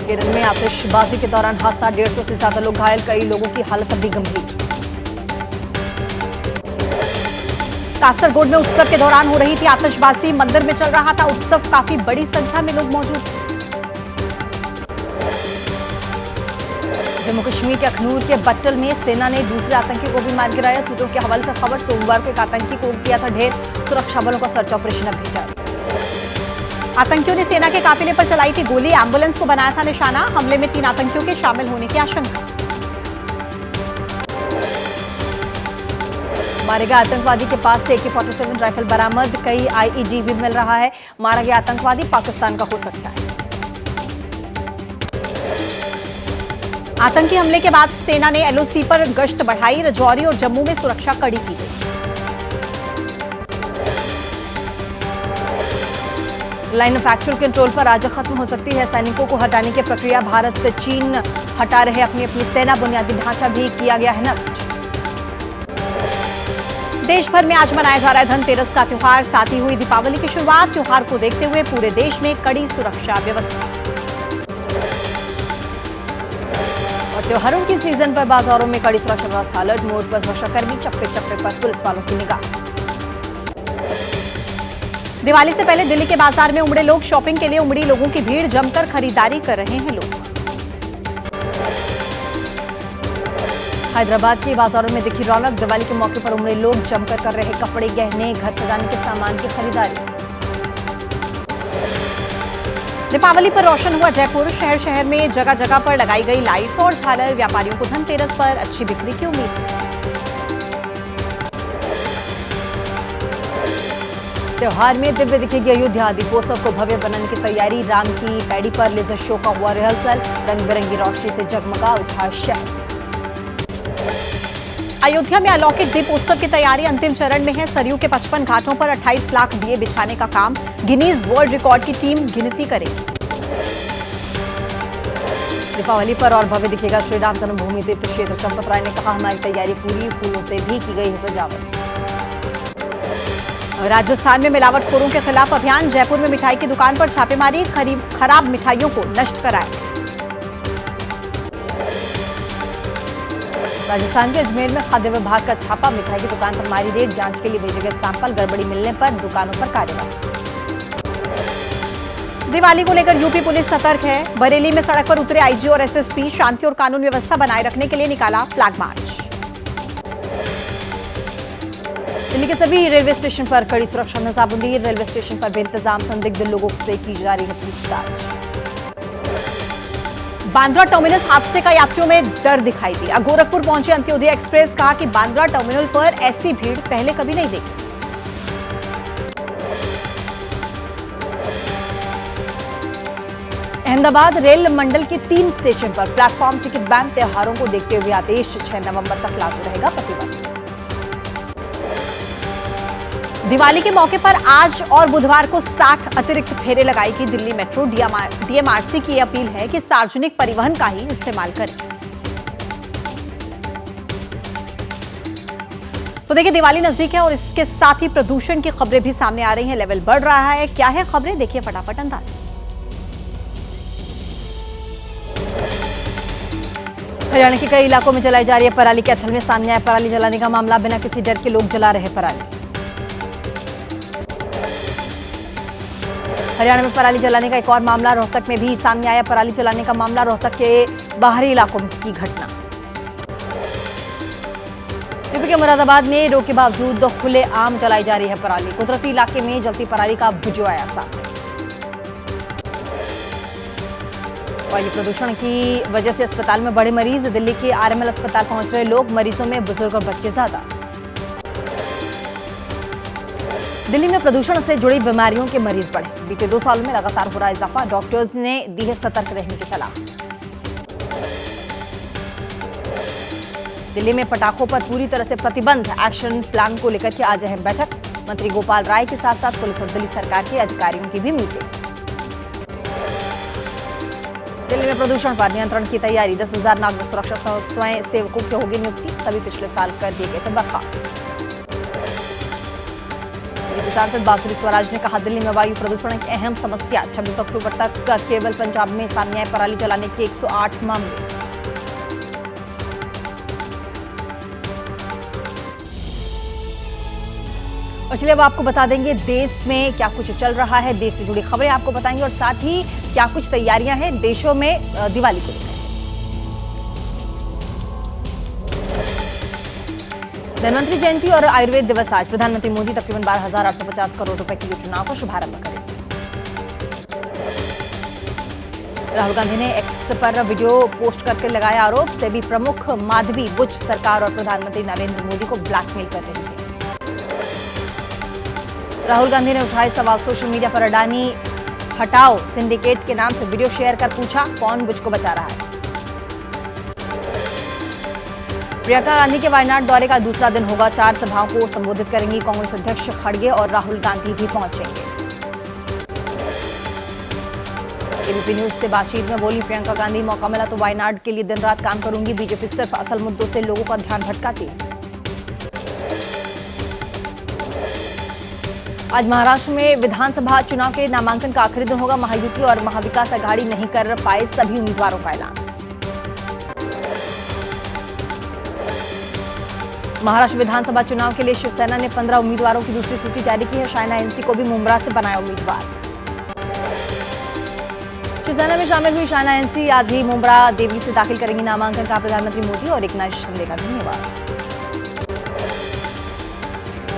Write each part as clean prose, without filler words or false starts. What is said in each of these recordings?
केरल में आतिशबाजी के दौरान हादसा, 150 से ज्यादा लोग घायल, कई लोगों की हालत अभी गंभीर। कासरगोड में उत्सव के दौरान हो रही थी आतिशबाजी, मंदिर में चल रहा था उत्सव, काफी बड़ी संख्या में लोग मौजूद थे। जम्मू कश्मीर के अखनूर के बट्टल में सेना ने दूसरे आतंकी को भी मार गिराया। सूत्रों के हवाले से खबर, सोमवार को एक आतंकी को किया था ढेर, सुरक्षा बलों का सर्च ऑपरेशन अब भी जारी। आतंकियों ने सेना के काफिले पर चलाई थी गोली, एम्बुलेंस को बनाया था निशाना। हमले में 3 आतंकियों के शामिल होने की आशंका। मारे गए आतंकवादी के पास से AK-47 राइफल बरामद, कई IED भी मिल रहा है। मारा गया आतंकवादी पाकिस्तान का हो सकता है। आतंकी हमले के बाद सेना ने LOC पर गश्त बढ़ाई, राजौरी और जम्मू में सुरक्षा कड़ी की गई। लाइन ऑफ एक्चुअल कंट्रोल पर आज खत्म हो सकती है, सैनिकों को हटाने की प्रक्रिया। भारत चीन हटा रहे अपनी सेना, बुनियादी ढांचा भी किया गया है नष्ट। देश भर में आज मनाया जा रहा है धनतेरस का त्योहार, साथ ही हुई दीपावली की शुरुआत। त्योहार को देखते हुए पूरे देश में कड़ी सुरक्षा व्यवस्था। और त्योहारों की सीजन पर बाजारों में कड़ी सुरक्षा व्यवस्था, अलर्ट मोड पर सुरक्षाकर्मी, चप्पे चप्पे पर पुलिस वालों की निगाह। दिवाली से पहले दिल्ली के बाजार में उमड़े लोग, शॉपिंग के लिए उमड़ी लोगों की भीड़, जमकर खरीदारी कर रहे हैं लोग। हैदराबाद के बाजारों में दिखी रौनक, दिवाली के मौके पर उमड़े लोग जमकर कर रहे कपड़े, गहने, घर सजाने के सामान की खरीदारी। दीपावली पर रोशन हुआ जयपुर, शहर शहर में जगह जगह पर लगाई गई लाइट्स और झालर। व्यापारियों को धनतेरस पर अच्छी बिक्री की उम्मीद। त्योहार में दिव्य दिखेगी अयोध्या, दीपोत्सव को भव्य बनाने की तैयारी। राम की पैड़ी पर लेजर शो का हुआ रिहर्सल, रंग बिरंगी रोशनी से जगमगा उठा शहर। अयोध्या में अलौकिक दीपोत्सव की तैयारी अंतिम चरण में है। सरयू के 55 घाटों पर 28 लाख दिए बिछाने का काम, गिनीज वर्ल्ड रिकॉर्ड की टीम गिनती करेगी। दीपावली पर और भव्य दिखेगा श्री राम जन्मभूमि तीर्थ क्षेत्र। चंपत राय ने कहा, हमारी तैयारी पूरी, फूलों से भी की गई है सजावट। राजस्थान में मिलावटखोरों के खिलाफ अभियान, जयपुर में मिठाई की दुकान पर छापेमारी, खराब मिठाइयों को नष्ट कराया। राजस्थान के अजमेर में खाद्य विभाग का छापा, मिठाई की दुकान पर मारी रेड, जांच के लिए भेजे गए सैंपल, गड़बड़ी मिलने पर दुकानों पर कार्रवाई। दिवाली को लेकर यूपी पुलिस सतर्क है। बरेली में सड़क पर उतरे IG और SSP, शांति और कानून व्यवस्था बनाए रखने के लिए निकाला फ्लैग मार्च। दिल्ली के सभी रेलवे स्टेशन पर कड़ी सुरक्षा नजाबंदी, रेलवे स्टेशन पर बेइंतजाम संदिग्ध लोगों से की जा रही है पूछताछ। बांद्रा टर्मिनस हादसे का यात्रियों में डर दिखाई दिया। गोरखपुर पहुंचे अंत्योदय एक्सप्रेस, कहा कि बांद्रा टर्मिनल पर ऐसी भीड़ पहले कभी नहीं देखी। अहमदाबाद रेल मंडल के 3 स्टेशन पर प्लेटफॉर्म टिकट बैन, त्योहारों को देखते हुए आदेश, 6 नवंबर तक लागू रहेगा प्रतिबंध। दिवाली के मौके पर आज और बुधवार को 60 अतिरिक्त फेरे लगाएगी दिल्ली मेट्रो। DMRC की अपील है कि सार्वजनिक परिवहन का ही इस्तेमाल करें। तो देखिए, दिवाली नजदीक है और इसके साथ ही प्रदूषण की खबरें भी सामने आ रही हैं, लेवल बढ़ रहा है। क्या है खबरें, देखिए फटाफट अंदाज। हरियाणा के कई इलाकों में जलाई जा रही है पराली, कैथल में सामने आया पराली जलाने का मामला, बिना किसी डर के लोग जला रहे पराली। हरियाणा में पराली जलाने का एक और मामला, रोहतक में भी सामने आया पराली जलाने का मामला, रोहतक के बाहरी इलाकों की घटना। यूपी के मुरादाबाद में रोक के बावजूद खुले आम जलाई जा रही है पराली, कुदरती इलाके में जलती पराली का वीडियो आया सामने। वायु प्रदूषण की वजह से अस्पताल में बड़े मरीज, दिल्ली के RML अस्पताल पहुंच रहे लोग, मरीजों में बुजुर्ग और बच्चे ज्यादा। दिल्ली में प्रदूषण से जुड़ी बीमारियों के मरीज बढ़े, बीते 2 सालों में लगातार हो रहा इजाफा, डॉक्टर्स ने दी है सतर्क रहने की सलाह। दिल्ली में पटाखों पर पूरी तरह से प्रतिबंध, एक्शन प्लान को लेकर के आज अहम बैठक, मंत्री गोपाल राय के साथ साथ पुलिस और दिल्ली सरकार के अधिकारियों की भी मीटिंग। दिल्ली में प्रदूषण पर नियंत्रण की तैयारी, 10,000 नागरिक सुरक्षा स्वयं सेवकों की होगी नियुक्ति, सभी पिछले साल कर दिए गए थे बर्खास्त। बीजेपी सांसद बांसुरी स्वराज ने कहा, दिल्ली में वायु प्रदूषण एक अहम समस्या। 26 अक्टूबर तक केवल पंजाब में सामने आए पराली जलाने के 108 मामले। और चलिए अब आपको बता देंगे देश में क्या कुछ चल रहा है, देश से जुड़ी खबरें आपको बताएंगे और साथ ही क्या कुछ तैयारियां हैं देशों में दिवाली को लेकर। धनवंतरि जयंती और आयुर्वेद दिवस आज। प्रधानमंत्री मोदी तकरीबन 12,850 करोड़ रुपए की योजनाओं का शुभारंभ करेंगे। राहुल गांधी ने एक्स पर वीडियो पोस्ट करके लगाया आरोप, सेबी प्रमुख माधवी बुच सरकार और प्रधानमंत्री नरेंद्र मोदी को ब्लैकमेल कर रही है। राहुल गांधी ने उठाए सवाल, सोशल मीडिया पर अडानी हटाओ सिंडिकेट के नाम से वीडियो शेयर कर पूछा, कौन बुच को बचा रहा है। प्रियंका गांधी के वायनाड दौरे का दूसरा दिन होगा, 4 सभाओं को संबोधित करेंगी। कांग्रेस अध्यक्ष खड़गे और राहुल गांधी भी पहुंचेंगे। एबीपी न्यूज से बातचीत में बोली प्रियंका गांधी, मौका मिला तो वायनाड के लिए दिन रात काम करूंगी। बीजेपी सिर्फ असल मुद्दों से लोगों का ध्यान भटकाती है। आज महाराष्ट्र में विधानसभा चुनाव के नामांकन का आखिरी दिन होगा। महायुति और महाविकास अघाड़ी नहीं कर पाए सभी उम्मीदवारों का ऐलान। महाराष्ट्र विधानसभा चुनाव के लिए शिवसेना ने 15 उम्मीदवारों की दूसरी सूची जारी की है। शायना एनसी को भी मुंब्रा से बनाया उम्मीदवार। शिवसेना में शामिल हुई शायना एनसी आज ही मुंब्रा देवली से दाखिल करेंगी नामांकन का। प्रधानमंत्री मोदी और एकनाथ शिंदे का धन्यवाद।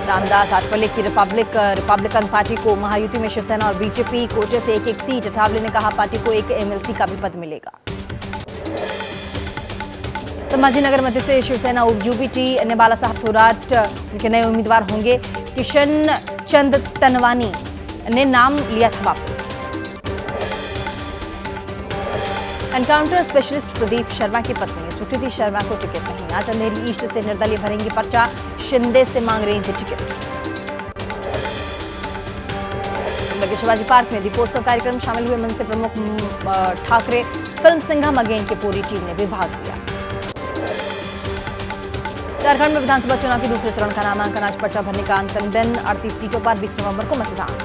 रामदास आठवले की रिपब्लिकन पार्टी को महायुति में शिवसेना और बीजेपी कोटे से एक सीट। अठावले ने कहा, पार्टी को एक एमएलसी का भी पद मिलेगा। संभाजीनगर मध्य से शिवसेना यूबीटी ने बाला साहब थोराट के नए उम्मीदवार होंगे। किशन चंद तनवानी ने नाम लिया था वापस। एनकाउंटर स्पेशलिस्ट प्रदीप शर्मा की पत्नी स्वीकृति शर्मा को टिकट नहीं। आज अंधेरी ईस्ट से निर्दलीय भरेंगी पर्चा, शिंदे से मांग रही थी टिकट। शिवाजी पार्क में दीपोत्सव कार्यक्रम शामिल हुए मनसे प्रमुख ठाकरे। फिल्म सिंघम अगेन की पूरी टीम ने भी भाग लिया। झारखंड में विधानसभा चुनाव के दूसरे चरण का नामांकन आज। पर्चा भरने का अंतिम दिन। 38 सीटों पर 20 नवंबर को मतदान।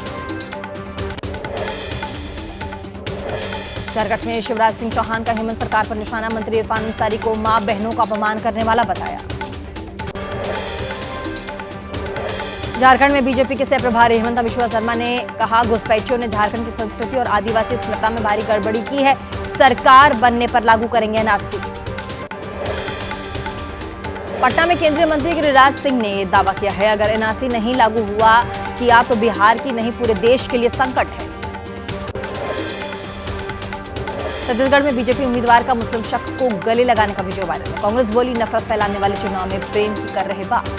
झारखंड में शिवराज सिंह चौहान का हेमंत सरकार पर निशाना। मंत्री इरफान अंसारी को मां बहनों का अपमान करने वाला बताया। झारखंड में बीजेपी के सह प्रभारी हेमंत बिश्वा शर्मा ने कहा, घुसपैठियों ने झारखंड की संस्कृति और आदिवासी अस्मिता में भारी गड़बड़ी की है। सरकार बनने पर लागू करेंगे एनआरसी। पटना में केंद्रीय मंत्री गिरिराज सिंह ने दावा किया है, अगर एनआरसी नहीं लागू किया तो बिहार की नहीं पूरे देश के लिए संकट है। छत्तीसगढ़ में बीजेपी उम्मीदवार का मुस्लिम शख्स को गले लगाने का वीडियो वायरल है। कांग्रेस बोली, नफरत फैलाने वाले चुनाव में प्रेम की कर रहे बात।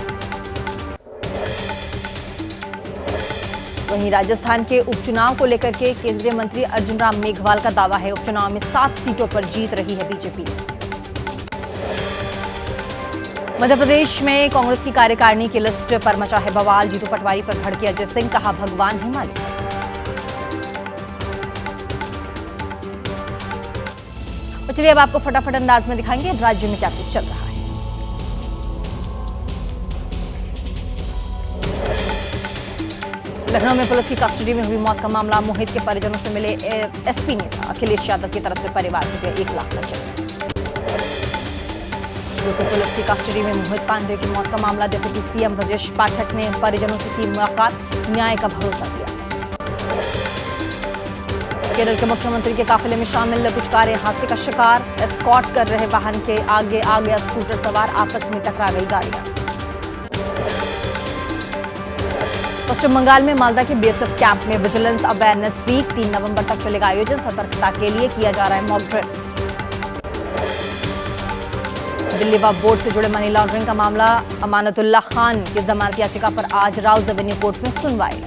वहीं राजस्थान के उपचुनाव को लेकर के केंद्रीय मंत्री अर्जुन राम मेघवाल का दावा है, उपचुनाव में 7 सीटों पर जीत रही है बीजेपी। मध्य प्रदेश में कांग्रेस की कार्यकारिणी की लिस्ट पर मचा है बवाल। जीतू पटवारी पर भड़के अजय सिंह, कहा भगवान ही मालिक। और चलिए अब आपको फटाफट अंदाज में दिखाएंगे राज्य में क्या कुछ चल रहा है। लखनऊ में पुलिस की कस्टडी में हुई मौत का मामला। मोहित के परिजनों से मिले एसपी नेता अखिलेश यादव की तरफ से परिवार को दिया 1 लाख का चेक। पुलिस की कस्टडी में मोहित पांडे की मौत का मामला। डिप्टी सीएम ब्रजेश पाठक ने परिजनों से की मुलाकात, न्याय का भरोसा दिया। केरल के मुख्यमंत्री के काफिले में शामिल कुछ कारें हादसे का शिकार। एस्कॉर्ट कर रहे वाहन के आगे आ गया स्कूटर सवार, आपस में टकरा गई गाड़ियां। पश्चिम बंगाल में मालदा के बीएसएफ कैंप में विजिलेंस अवेयरनेस वीक 3 नवंबर तक चलेगा आयोजन। सतर्कता के लिए किया जा रहा है mock drill. Delhi Waqf board से जुड़े मनी लॉन्ड्रिंग का मामला। अमानतुल्लाह खान की जमानत याचिका पर आज राउज एवेन्यू कोर्ट में सुनवाई।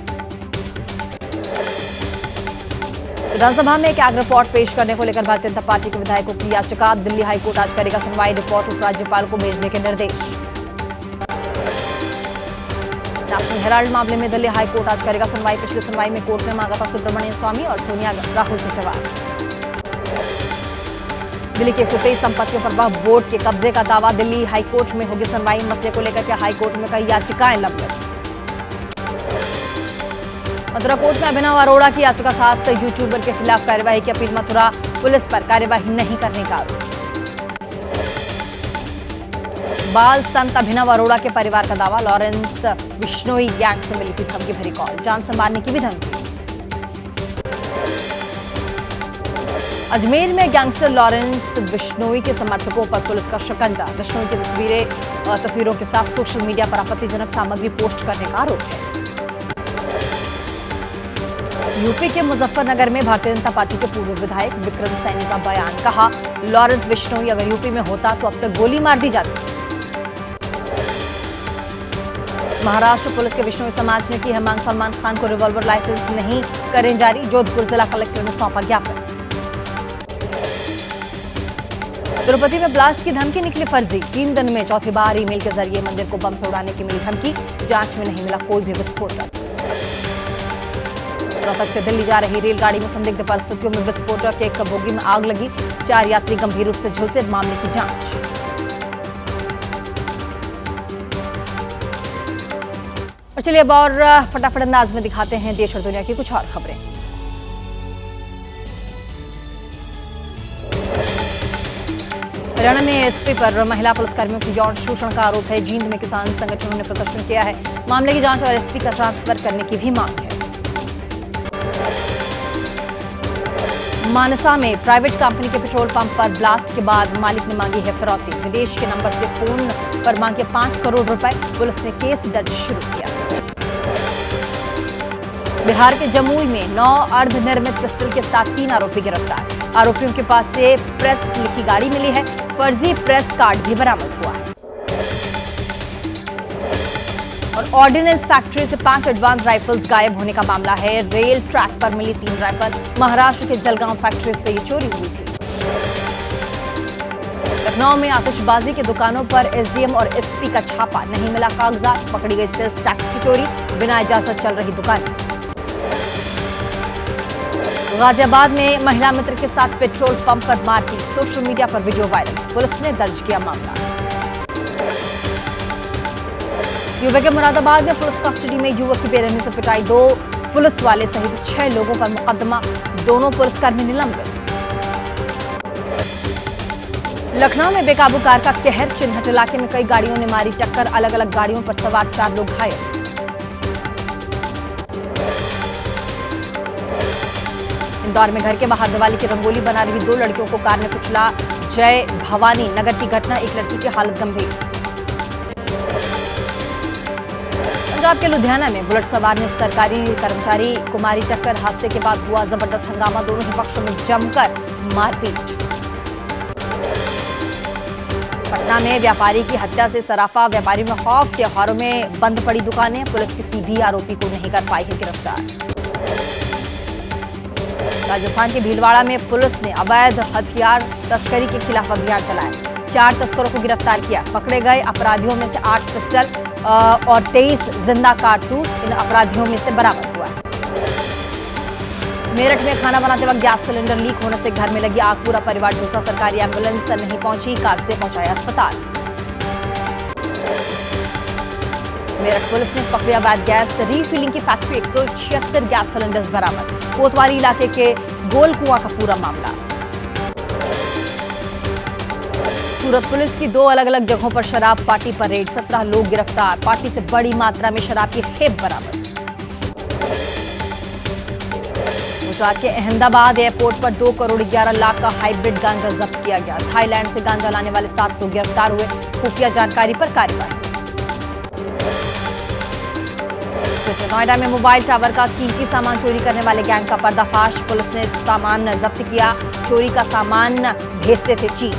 विधानसभा में एक एग रिपोर्ट पेश करने को लेकर भारतीय जनता पार्टी के विधायकों की याचिका। दिल्ली हाईकोर्ट आज करेगा सुनवाई। रिपोर्ट उपराज्यपाल को भेजने के निर्देश। नेशनल हेराल्ड मामले में दिल्ली हाईकोर्ट आज करेगा सुनवाई। पिछली सुनवाई में कोर्ट ने मांगा था सुब्रमण्यम स्वामी और सोनिया राहुल से जवाब। दिल्ली की 123 संपत्तियों पर वक्फ बोर्ड के कब्जे का दावा। दिल्ली हाईकोर्ट में होगी सुनवाई। मसले को लेकर के हाईकोर्ट में कई याचिकाएं लंबित। मथुरा कोर्ट में अभिनव अरोड़ा की याचिका 7 यूट्यूबर के खिलाफ कार्यवाही की अपील। मथुरा पुलिस पर कार्यवाही नहीं करने का आरोप। बाल संत अभिनव अरोड़ा के परिवार का दावा, लॉरेंस बिश्नोई गैंग से मिली थी धमकी भरी कॉल, जान से मारने की भी धमकी। अजमेर में गैंगस्टर लॉरेंस बिश्नोई के समर्थकों पर पुलिस का शिकंजा। बिश्नोई की तस्वीरों के साथ सोशल मीडिया पर आपत्तिजनक सामग्री पोस्ट करने का आरोप है। यूपी के मुजफ्फरनगर में भारतीय जनता पार्टी के पूर्व विधायक विक्रम सैनी का बयान, कहा लॉरेंस बिश्नोई अगर यूपी में होता तो अब तक गोली मार दी जाती। महाराष्ट्र पुलिस के बिश्नोई समाज ने की है मांग, सलमान खान को रिवॉल्वर लाइसेंस नहीं करें जारी। जोधपुर जिला कलेक्टर ने सौंपा ज्ञापन। तिरुपति में ब्लास्ट की धमकी निकली फर्जी, 3 दिन में चौथी बार ईमेल के जरिए मंदिर को बम से उड़ाने की मिली धमकी, जांच में नहीं मिला कोई भी विस्फोटक। रोहतक से दिल्ली जा रही रेलगाड़ी में संदिग्ध परिस्थितियों में विस्फोटक, एक बोगी में आग लगी, 4 यात्री गंभीर रूप से झुलसे, मामले की जांच। और चलिए अब और फटाफट अंदाज में दिखाते हैं देश और दुनिया की कुछ और खबरें। हरियाणा में एसपी पर महिला पुलिसकर्मियों की यौन शोषण का आरोप है। जींद में किसान संगठनों ने प्रदर्शन किया है। मामले की जांच और एसपी का ट्रांसफर करने की भी मांग है। मानसा में प्राइवेट कंपनी के पेट्रोल पंप पर ब्लास्ट के बाद मालिक ने मांगी है फिरौती। विदेश के नंबर से फोन पर मांगे 5 करोड़ रुपए। पुलिस ने केस दर्ज शुरू किया। बिहार के जमुई में 9 अर्धनिर्मित पिस्टल के साथ 3 आरोपी गिरफ्तार। आरोपियों के पास से प्रेस लिखी गाड़ी मिली है। फर्जी प्रेस कार्ड भी बरामद हुआ है। और ऑर्डिनेंस फैक्ट्री से 5 एडवांस राइफल्स गायब होने का मामला है। रेल ट्रैक पर मिली 3 राइफल। महाराष्ट्र के जलगांव फैक्ट्री से ये चोरी हुई थी। लखनऊ में आतिशबाजी की दुकानों पर एसडीएम और एसपी का छापा, नहीं मिला कागजात। पकड़ी गई सेल्स टैक्स की चोरी, बिना इजाजत चल रही दुकान। गाजियाबाद में महिला मित्र के साथ पेट्रोल पंप पर मारपीट, सोशल मीडिया पर वीडियो वायरल। पुलिस ने दर्ज किया मामला। यूपी के मुरादाबाद में पुलिस कस्टडी में युवक की बेरहमी से पिटाई, 2 पुलिस वाले सहित 6 लोगों पर मुकदमा, दोनों पुलिसकर्मी निलंबित। लखनऊ में बेकाबू कार का कहर, चिन्हट इलाके में कई गाड़ियों ने मारी टक्कर, अलग अलग गाड़ियों पर सवार 4 लोग घायल। इंदौर में घर के बाहर दिवाली की रंगोली बना रही 2 लड़कियों को कार ने कुचला। जय भवानी नगर की घटना, एक लड़की की हालत गंभीर। पंजाब के लुधियाना में बुलेट सवार ने सरकारी कर्मचारी को मारी टक्कर, हादसे के बाद हुआ जबरदस्त हंगामा, दोनों ही पक्षों में जमकर मारपीट। पटना में व्यापारी की हत्या से सराफा, व्यापारियों में खौफ, त्योहारों में बंद पड़ी दुकानें, पुलिस किसी भी आरोपी को नहीं कर पाई है गिरफ्तार। राजस्थान के भीलवाड़ा में पुलिस ने अवैध हथियार तस्करी के खिलाफ अभियान चलाया, 4 तस्करों को गिरफ्तार किया। पकड़े गए अपराधियों में से 8 पिस्टल और 23 जिंदा कारतूस इन अपराधियों में से बरामद हुआ है। मेरठ में खाना बनाते वक्त गैस सिलेंडर लीक होने से घर में लगी आग, पूरा परिवार झुलसा, सरकारी एम्बुलेंस नहीं पहुंची, कार से पहुंचाया अस्पताल। मेरठ पुलिस ने पकड़ी अवैध गैस रीफिलिंग की फैक्ट्री, 176 गैस सिलेंडर्स बरामद। कोतवाली इलाके के गोल कुआं का पूरा मामला। सूरत पुलिस की 2 अलग अलग जगहों पर शराब पार्टी पर रेड, 17 लोग गिरफ्तार, पार्टी से बड़ी मात्रा में शराब की खेप बरामद। गुजरात के अहमदाबाद एयरपोर्ट पर 2 करोड़ 11 लाख का हाइब्रिड गांजा जब्त किया गया। थाईलैंड से गांजा लाने वाले 7 लोग गिरफ्तार हुए, खुफिया जानकारी पर कार्रवाई। नोएडा में मोबाइल टावर का कीमती सामान चोरी करने वाले गैंग का पर्दाफाश, पुलिस ने सामान जब्त किया, चोरी का सामान भेजते थे चीन।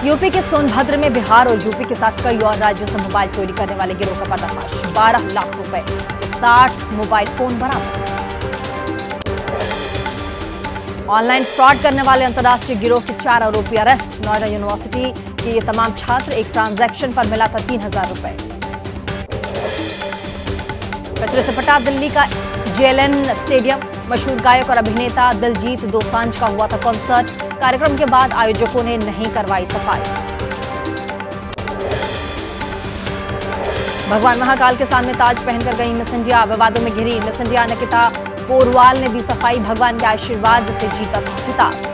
यूपी के सोनभद्र में बिहार और यूपी के साथ कई और राज्यों से मोबाइल चोरी करने वाले गिरोह का पर्दाफाश, 12 लाख रुपए, 60 मोबाइल फोन बरामद। ऑनलाइन फ्रॉड करने वाले अंतर्राष्ट्रीय गिरोह के 4 आरोपी अरेस्ट। नोएडा यूनिवर्सिटी के ये तमाम छात्र, एक ट्रांजैक्शन पर मिला था 3000 रुपए। कचरे से पटा दिल्ली का जेएलएन स्टेडियम, मशहूर गायक और अभिनेता दिलजीत दोसांझ का हुआ था कॉन्सर्ट, कार्यक्रम के बाद आयोजकों ने नहीं करवाई सफाई। भगवान महाकाल के सामने ताज पहनकर गई मिस इंडिया, विवादों में घिरी मिस इंडिया निकिता पोरवाल ने दी सफाई, भगवान के आशीर्वाद से जीता खिताब।